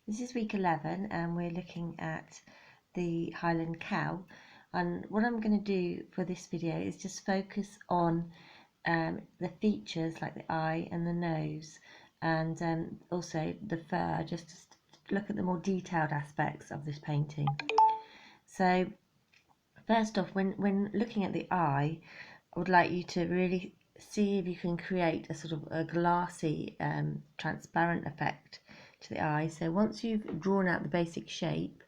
This is week 11 and we're looking at the Highland cow, and what I'm going to do for this video is just focus on the features like the eye and the nose, and also the fur, just to look at the more detailed aspects of this painting. So first off, when looking at the eye, I would like you to really see if you can create a sort of a glassy, transparent effect to the eye. So once you've drawn out the basic shape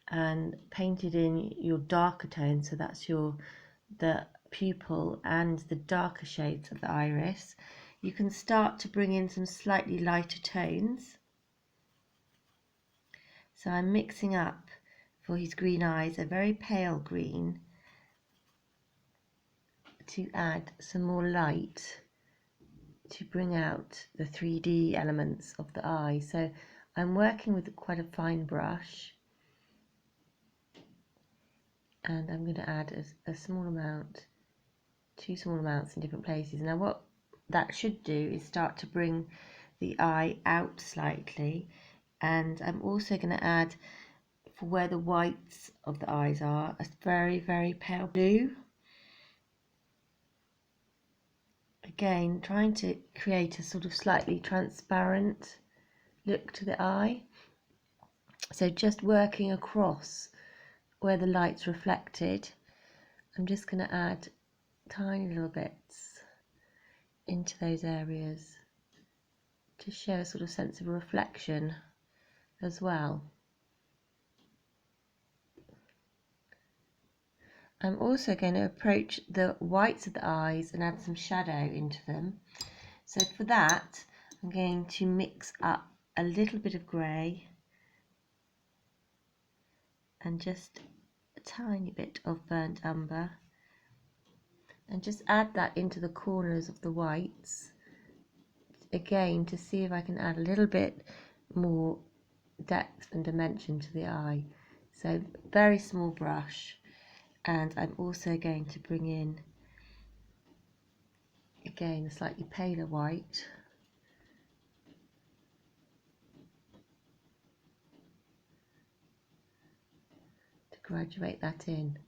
and painted in your darker tones, so that's the pupil and the darker shades of the iris, you can start to bring in some slightly lighter tones. So I'm mixing up for his green eyes a very pale green to add some more light to bring out the 3D elements of the eye. So I'm working with quite a fine brush, and I'm going to add a small amount, 2 small amounts in different places. Now what that should do is start to bring the eye out slightly, and I'm also going to add, for where the whites of the eyes are, a very, very pale blue. Again, trying to create a sort of slightly transparent look to the eye. So just working across where the light's reflected, I'm just going to add tiny little bits into those areas to show a sort of sense of reflection as well. I'm also going to approach the whites of the eyes and add some shadow into them. So for that, I'm going to mix up a little bit of grey and just a tiny bit of burnt umber, and just add that into the corners of the whites, again to see if I can add a little bit more depth and dimension to the eye. So very small brush, and I'm also going to bring in again a slightly paler white, to graduate that in.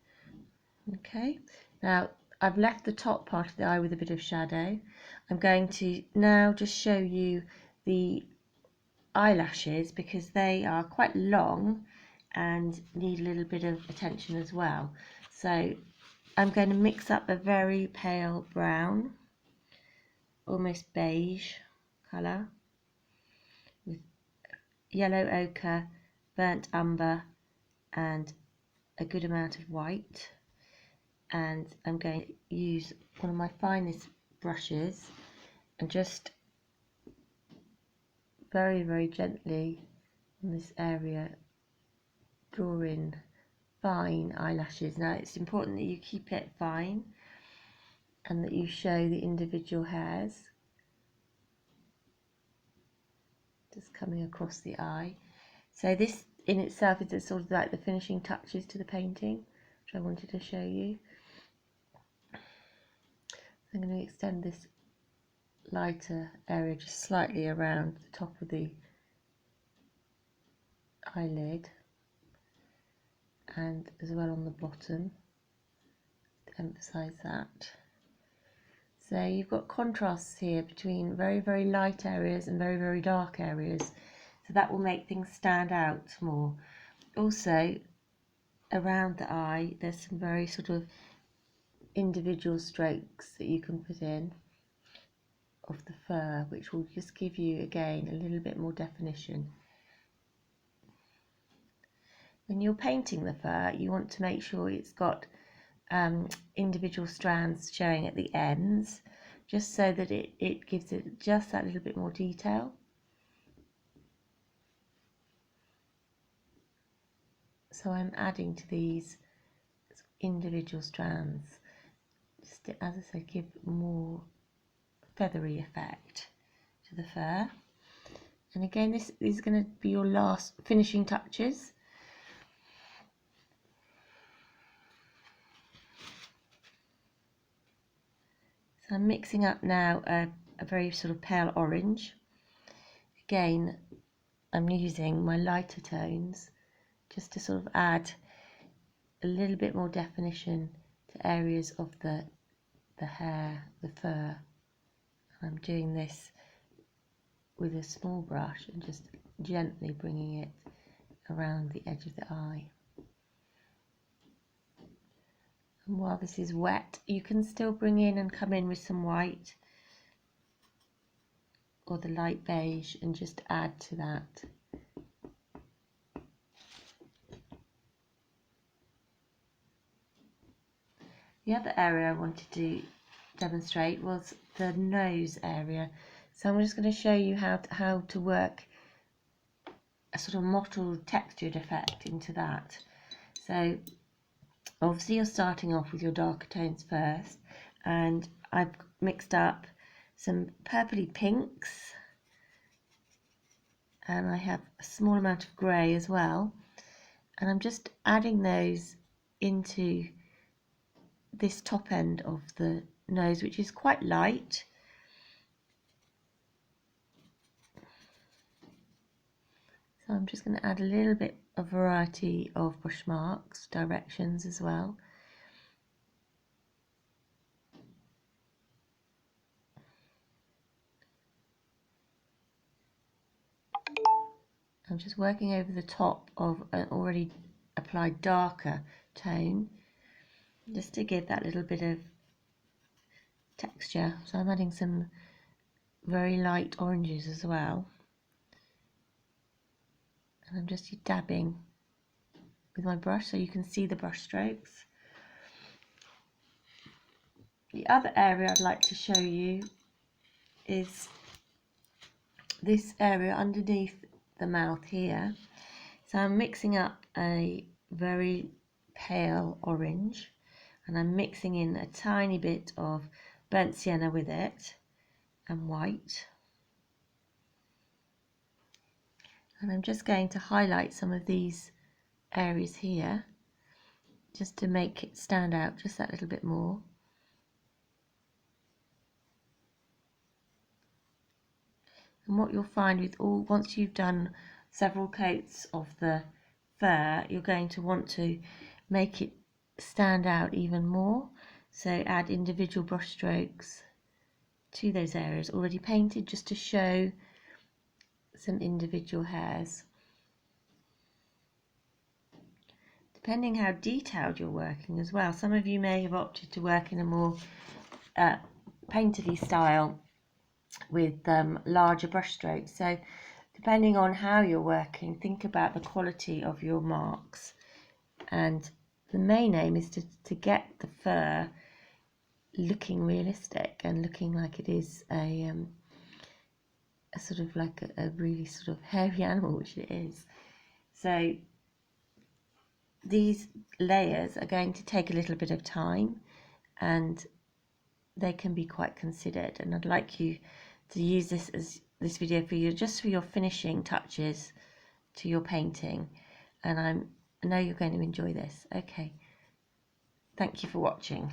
Okay, now I've left the top part of the eye with a bit of shadow. I'm going to now just show you the eyelashes, because they are quite long and need a little bit of attention as well. So I'm going to mix up a very pale brown, almost beige colour, with yellow ochre, burnt umber and a good amount of white. And I'm going to use one of my finest brushes and just very, very gently in this area draw in fine eyelashes. Now it's important that you keep it fine and that you show the individual hairs just coming across the eye. So this in itself is sort of like the finishing touches to the painting, which I wanted to show you. I'm going to extend this lighter area just slightly around the top of the eyelid, and as well on the bottom, to emphasize that. So you've got contrasts here between very, very light areas and very, very dark areas, so that will make things stand out more. Also around the eye there's some very sort of individual strokes that you can put in of the fur, which will just give you again a little bit more definition. When you're painting the fur, you want to make sure it's got individual strands showing at the ends, just so that it gives it just that little bit more detail. So I'm adding to these individual strands, just to, as I said, give more feathery effect to the fur. And again, this is going to be your last finishing touches. So I'm mixing up now a very sort of pale orange. Again, I'm using my lighter tones just to sort of add a little bit more definition to areas of the hair, the fur. I'm doing this with a small brush and just gently bringing it around the edge of the eye. And while this is wet, you can still bring in and come in with some white or the light beige and just add to that. The other area I wanted to demonstrate was the nose area. So I'm just going to show you how to work a sort of mottled textured effect into that. So obviously you're starting off with your darker tones first, and I've mixed up some purpley pinks, and I have a small amount of grey as well, and I'm just adding those into this top end of the nose, which is quite light. So I'm just going to add a little bit of variety of brush marks, directions as well. I'm just working over the top of an already applied darker tone, just to give that little bit of texture. So I'm adding some very light oranges as well. And I'm just dabbing with my brush so you can see the brush strokes. The other area I'd like to show you is this area underneath the mouth here. So I'm mixing up a very pale orange, and I'm mixing in a tiny bit of burnt sienna with it and white, and I'm just going to highlight some of these areas here just to make it stand out just that little bit more. And what you'll find with once you've done several coats of the fur, you're going to want to make it stand out even more. So add individual brush strokes to those areas already painted just to show some individual hairs. Depending how detailed you're working as well, some of you may have opted to work in a more painterly style with larger brush strokes. So depending on how you're working, think about the quality of your marks, and the main aim is to get the fur looking realistic and looking like it is a sort of like a really sort of hairy animal, which it is. So these layers are going to take a little bit of time, and they can be quite considered, and I'd like you to use this video for your finishing touches to your painting, and I know you're going to enjoy this. Okay, thank you for watching.